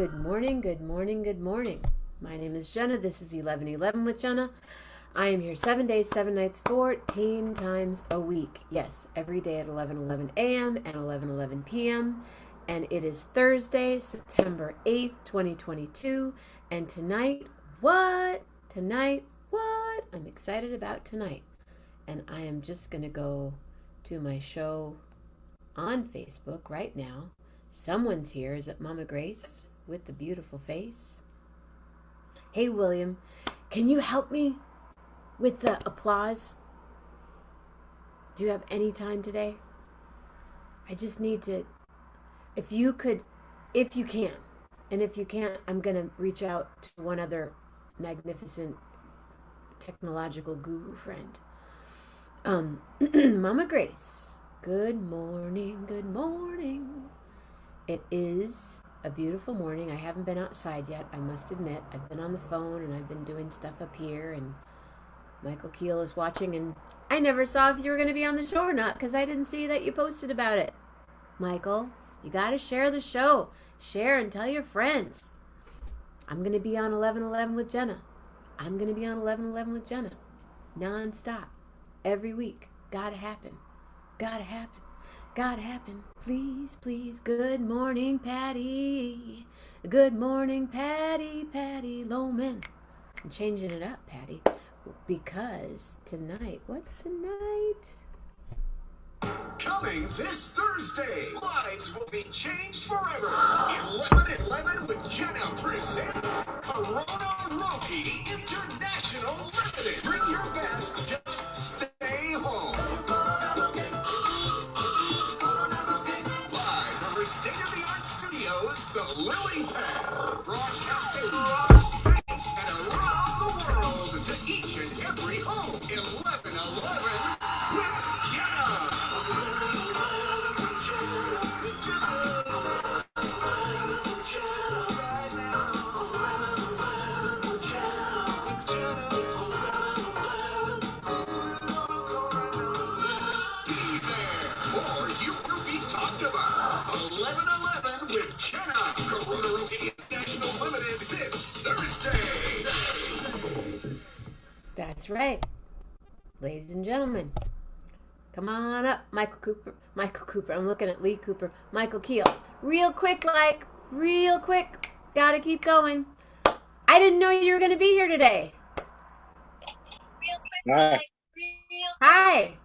Good morning, good morning, good morning. My name is Jenna. This is 11:11 with Jenna. I am here 7 days, 7 nights, 14 times a week. Yes, every day at 11:11 a.m. and 11:11 p.m. And it is Thursday, September 8th, 2022. And tonight, what? Tonight, what? I'm excited about tonight. And I am just going to go to my show on Facebook right now. Someone's here. Is it Mama Grace with the beautiful face? Hey, William, can you help me with the applause? Do you have any time today? I just need to, if you could, if you can. And if you can't, I'm going to reach out to one other magnificent technological guru friend. Mama Grace, good morning, good morning. It is a beautiful morning. I haven't been outside yet, I must admit. I've been on the phone and I've been doing stuff up here, and Michael Kiel is watching, and I never saw if you were going to be on the show or not because I didn't see that you posted about it. Michael, you got to share the show. Share and tell your friends. I'm going to be on 11:11 with Jenna. I'm going to be on 11:11 with Jenna. Non-stop. Every week. Gotta happen. Gotta happen. Gotta happen. Please, please. Good morning, Patty. Good morning, Patty. Patty Loman. I'm changing it up, Patty. Because tonight, what's tonight? Coming this Thursday, lives will be changed forever. 11:11 with Jenna presents Corona Rocky International Limited. Bring your best, just stay home. Live from our state-of-the-art studios, the Lily Pad, broadcasting from space and around the world to each and every home. 11:11 with Jenna. That's right. Ladies and gentlemen, come on up. Michael Cooper. I'm looking at Lee Cooper. Michael Kiel. Real quick. Gotta keep going. I didn't know you were going to be here today. Hi. Hi.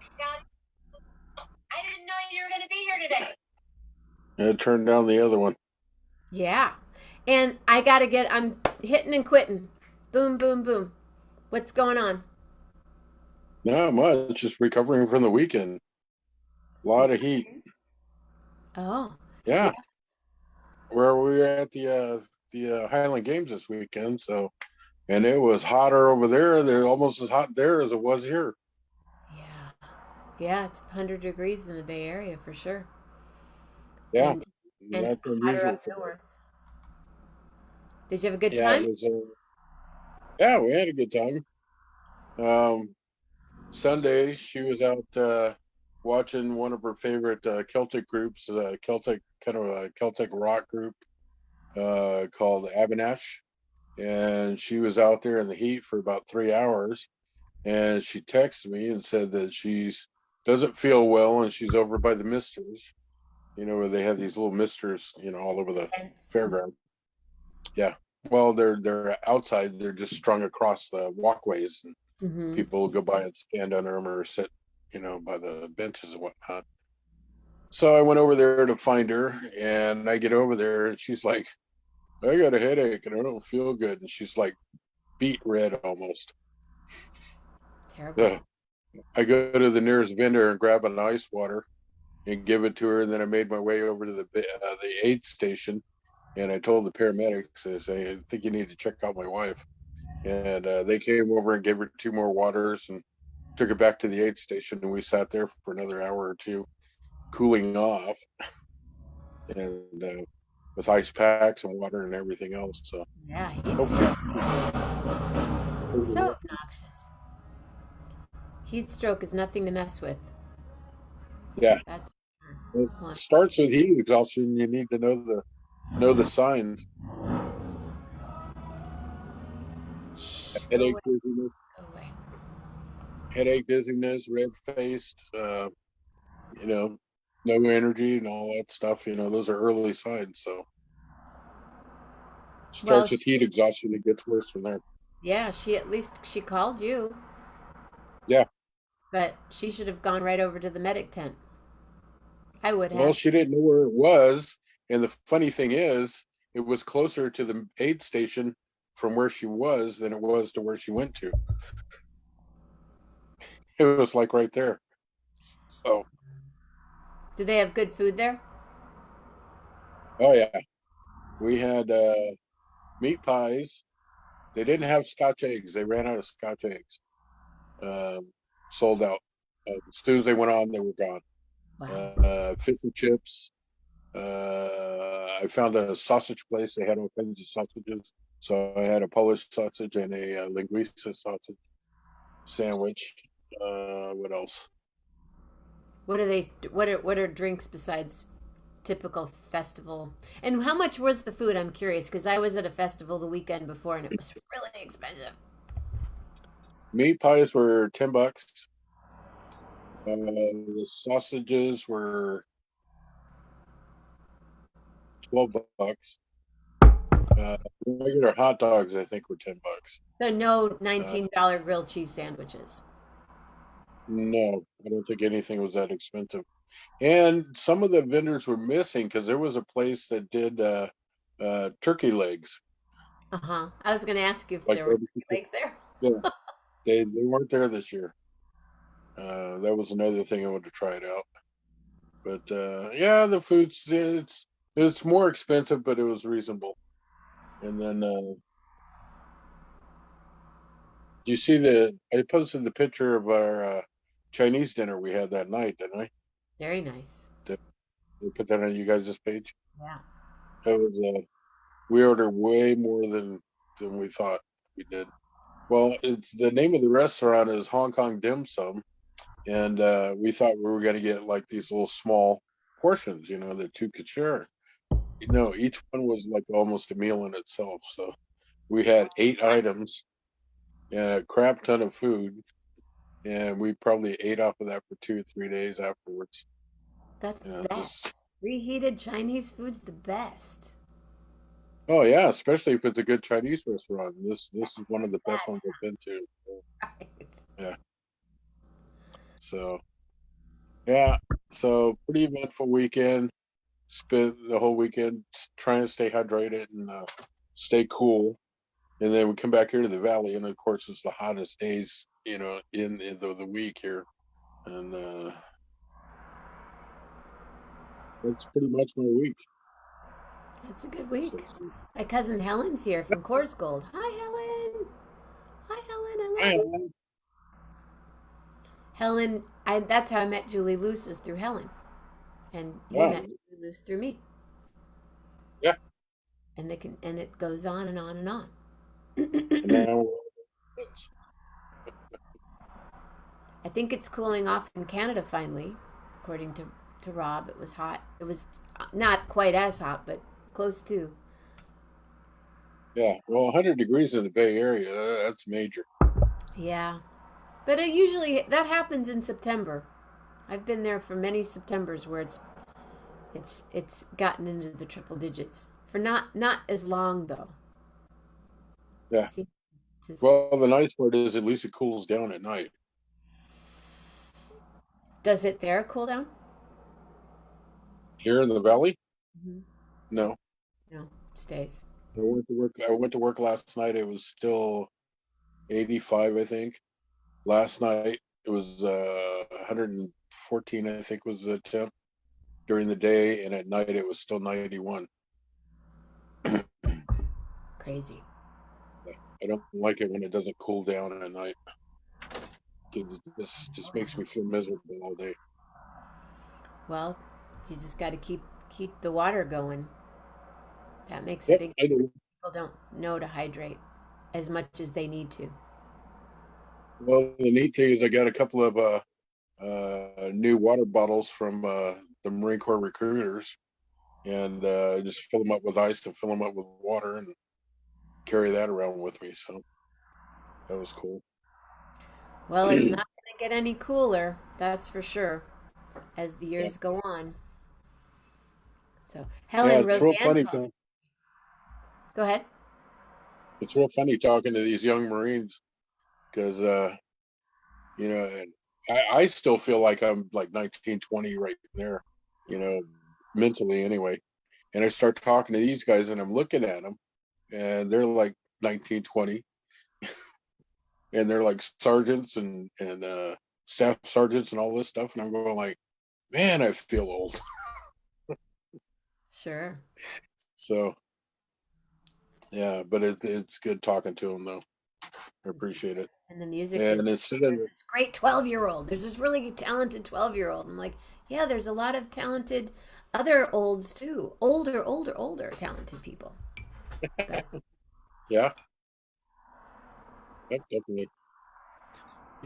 I didn't know you were going to be here today. I turned down the other one. Yeah. And I'm hitting and quitting. Boom, boom, boom. What's going on? Not much. Just recovering from the weekend. A lot of heat. Oh. Yeah. Where we were at the Highland Games this weekend, and it was hotter over there. They're almost as hot there as it was here. Yeah, it's 100 degrees in the Bay Area for sure. Yeah. And that's hotter unusual. up north. Did you have a good time? Yeah, we had a good time. Sunday, she was out watching one of her favorite Celtic groups, Celtic rock group called Abanash, and she was out there in the heat for about 3 hours, and she texted me and said that she's doesn't feel well, and she's over by the misters, where they have these little misters, all over the fairground. Yeah. Well, they're outside. They're just strung across the walkways, and people go by and stand under them or sit, by the benches and whatnot. So I went over there to find her, and I get over there, and she's like, I got a headache, and I don't feel good. And she's like beet red almost. Terrible. I go to the nearest vendor and grab an ice water and give it to her, and then I made my way over to the aid station. And I told the paramedics, I say, I think you need to check out my wife. And they came over and gave her 2 more waters and took her back to the aid station. And we sat there for another hour or two, cooling off, and with ice packs and water and everything else. So yeah, he's so obnoxious. Heat stroke is nothing to mess with. Yeah. It starts with heat exhaustion. You need to know the signs. Go Headache, away. dizziness, Go away. red faced, no energy and all that stuff. Those are early signs. So Well, starts with heat exhaustion. It gets worse from there. yeah, she at least she called you, Yeah. but she should have gone right over to the medic tent. I would Well, have. she didn't know where it was. And the funny thing is, it was closer to the aid station from where she was than it was to where she went to. It was like right there. So, Do they have good food there? oh yeah, we had meat pies. They didn't have Scotch eggs. They ran out of Scotch eggs. Um, Sold out. As soon as they went on, they were gone. Wow. Fish and chips. I found a sausage place. They had all kinds of sausages. So I had a Polish sausage and a linguiça sausage sandwich. What else? What are they? What are drinks besides typical festival? And how much was the food? I'm curious because I was at a festival the weekend before and it was really expensive. Meat pies were $10. The sausages were $12. Uh, Regular hot dogs, I think, were $10. So no Uh, $19 grilled cheese sandwiches. no, I don't think anything was that expensive. And some of the vendors were missing because there was a place that did turkey legs, Uh huh. I was going to ask you if like there were barbecue. turkey legs there. Yeah, they weren't there this year. That was another thing I wanted to try it out. But yeah, the food's it's more expensive, but it was reasonable. And then do you see I posted the picture of our Chinese dinner we had that night, didn't I? Very nice. Did I put that on you guys' page? Yeah. That was we ordered way more than we thought we did. Well, it's the name of the restaurant is Hong Kong Dim Sum, and we thought we were going to get like these little small portions, that two could share. No, each one was like almost a meal in itself. So we had 8 items and a crap ton of food, and we probably ate off of that for 2 or 3 days afterwards. That's the best. Just Reheated Chinese food's the best. oh yeah, especially if it's a good Chinese restaurant. This is one of the best ones That's I've been to. right. Yeah. So yeah, so pretty eventful weekend. Spent the whole weekend trying to stay hydrated and stay cool. And then we come back here to the valley, and of course it's the hottest days, in the week here. And that's pretty much my week. That's a good So, week. My cousin Helen's here from Coors Gold. Hi, Helen. Hi, Helen. I love you. I, Helen, that's how I met Julie Luce is through Helen. And you wow, met Julie Luce through me. yeah. And it goes on and on and on. And now I think it's cooling off in Canada finally, according to Rob. It was hot. It was not quite as hot, but close to. yeah, well, 100 degrees in the Bay Area, that's major. Yeah. But usually that happens in September. I've been there for many Septembers where it's gotten into the triple digits. For not as long though. Yeah. See, just, Well, the nice part is at least it cools down at night. does it there cool down? Here in the valley, Hmm. no. No, stays. I went to work last night. It was still 85, I think. Last night it was 114, I think was the temp during the day, and at night it was still 91. Crazy. I don't like it when it doesn't cool down at night. It just makes me feel miserable all day. Well, you just got to keep the water going. That makes a Yep, big. I do. People don't know to hydrate as much as they need to. Well, the neat thing is I got a couple of new water bottles from the Marine Corps recruiters, and just fill them up with ice and fill them up with water and carry that around with me. So That was cool. Well, it's not going to get any cooler, that's for sure, as the Yeah, years go on. So, yeah, Helen, it's real Roseanne funny. called. Go ahead. It's real funny talking to these young Marines because you know, and I still feel like I'm like 19, 20 right there, you know, mentally anyway. And I start talking to these guys, and I'm looking at them, and they're like 19, 20, and they're like sergeants and staff sergeants and all this stuff, and I'm going like, man, I feel old. Sure. So yeah, but it's good talking to them though. I appreciate it. And the music is And instead of there's this great 12-year-old. There's this really talented 12-year-old. I'm like, yeah, there's a lot of talented other olds too. Older talented people. But yeah, yep, definitely.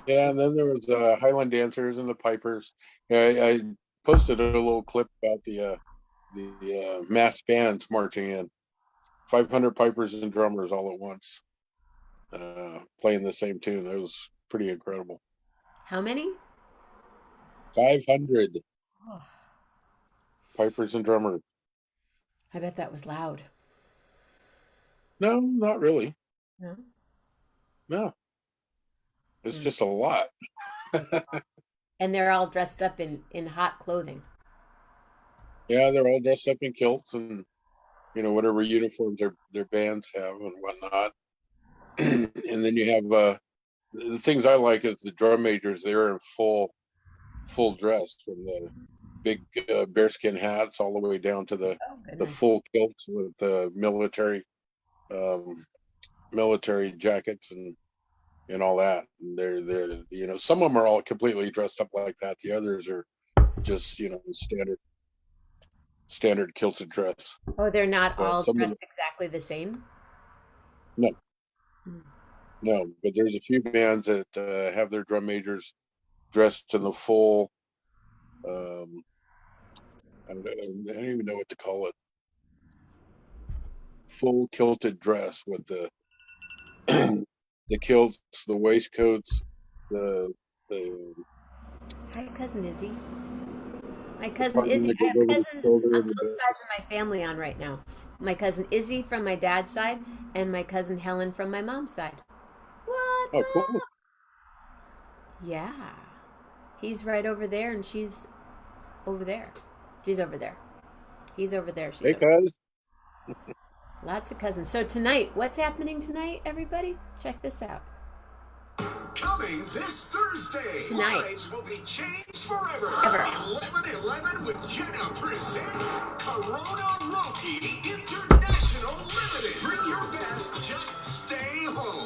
Yeah, and then there was Highland dancers and the pipers. Yeah, I posted a little clip about the mass bands marching in, 500 pipers and drummers all at once, playing the same tune. It was pretty incredible. how many? 500 Oh, pipers and drummers. I bet that was loud. No, not really. No? No, it's Hmm. just a lot. And they're all dressed up in hot clothing. Yeah, they're all dressed up in kilts and whatever uniforms their bands have and whatnot. And then you have the things I like is the drum majors. They're in full dress, from the big bearskin hats all the way down to Oh the goodness. full kilts with the um, military jackets and all that. And they're some of them are all completely dressed up like that. The others are just standard kilted dress. Oh, they're not But all some of them, dressed exactly the same? no, Hmm. no. But there's a few bands that have their drum majors dressed in the full. Um, I don't even know what to call it. Full kilted dress with the the kilts, the waistcoats, the the Hi, cousin Izzy. My the cousin button Izzy. that I goes have over the cousins shoulder on and the both belt. sides of my family on right now. My cousin Izzy from my dad's side and my cousin Helen from my mom's side. What's Oh, cool. up? Yeah. He's right over there and she's over there. She's over there. He's over there. She's Hey, over there. cuz. Lots of cousins. So tonight, what's happening tonight, everybody? Check this out. Coming this Thursday, Tonight. lives will be changed forever. Ever. 11:11 with Jenna presents Corona Rocky International Limited. Bring your best, just stay home.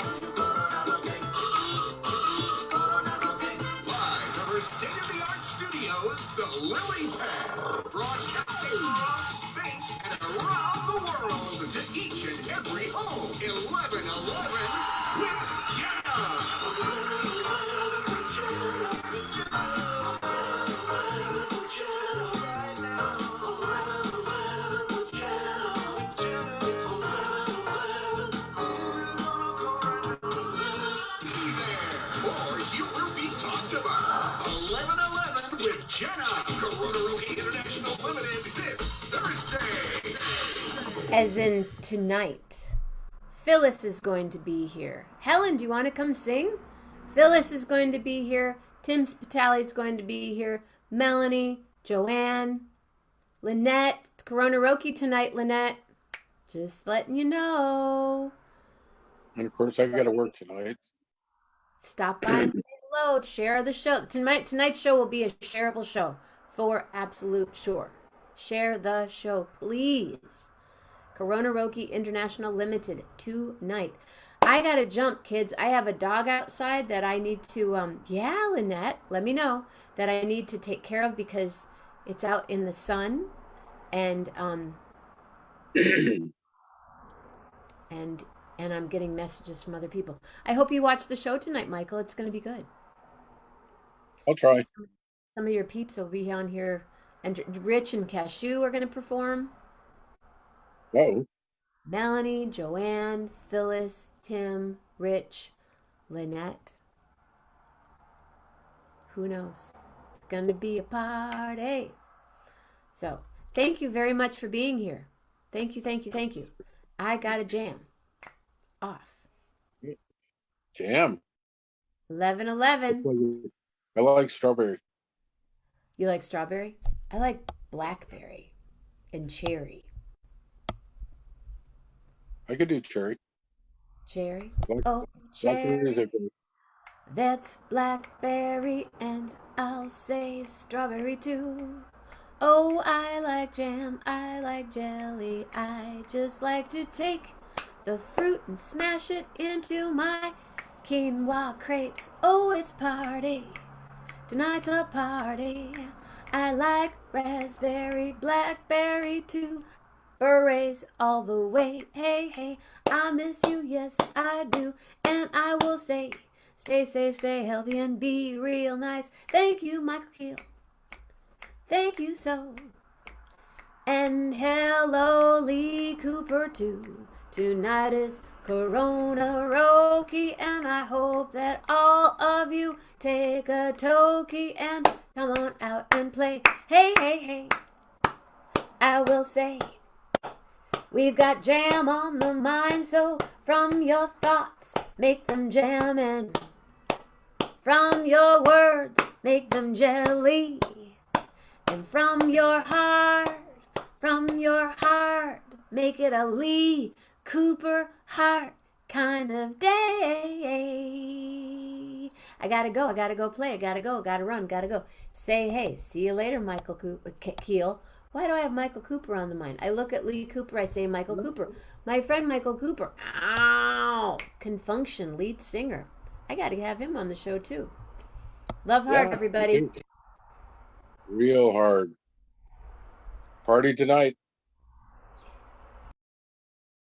Live from her state-of-the-art studios, the Lily Pad, broadcasting from space and around the world to each and every home. 11:11 with Jenna. Or you will be talked about. 11:11 with Jenna. Corona Rookie International Limited this Thursday. As in tonight. Phyllis is going to be here. Helen, do you want to come sing? Phyllis is going to be here. Tim Spitali is going to be here. Melanie, Joanne, Lynette, Karaoke tonight, Lynette. Just letting you know. And of course, I got to work tonight. Stop by and say hello. Share the show. Tonight's show will be a shareable show for absolute sure. Share the show, please. Karaoke International Limited tonight. I gotta jump, kids. I have a dog outside that I need to yeah, Lynette, let me know, that I need to take care of because it's out in the sun and and and I'm getting messages from other people. I hope you watch the show tonight, Michael. It's gonna be good. I'll try. Some of your peeps will be on here, and Rich and Cashew are gonna perform. Oh, Melanie, Joanne, Phyllis, Tim, Rich, Lynette. Who knows? It's going to be a party. So, thank you very much for being here. Thank you, thank you, thank you. I got a jam. Off. Jam. 11-11. I like strawberry. You like strawberry? I like blackberry and cherry. I could do cherry. Cherry? Black, Oh, blackberries are cherry. good. That's blackberry and I'll say strawberry too. Oh, I like jam, I like jelly. I just like to take the fruit and smash it into my quinoa crepes. Oh, it's party. Tonight's a party. I like raspberry, blackberry too. Berets all the way. Hey, hey, I miss you, yes, I do. And I will say, stay safe, stay healthy, and be real nice. Thank you, Michael Kiel. Thank you so. And hello, Lee Cooper, too. Tonight is Corona Roki, and I hope that all of you take a toki and come on out and play. Hey, hey, hey, I will say, we've got jam on the mind, so from your thoughts, make them jam, and from your words, make them jelly. And from your heart, make it a Lee Cooper heart kind of day. I gotta go play, I gotta run, gotta go. Say hey, see you later, Michael Kiel. Why do I have Michael Cooper on the mind? I look at Lee Cooper, I say Michael Cooper. My friend Michael Cooper, ow, Confunction, lead singer. I gotta have him on the show too. Love hard, everybody. Real hard. Party tonight.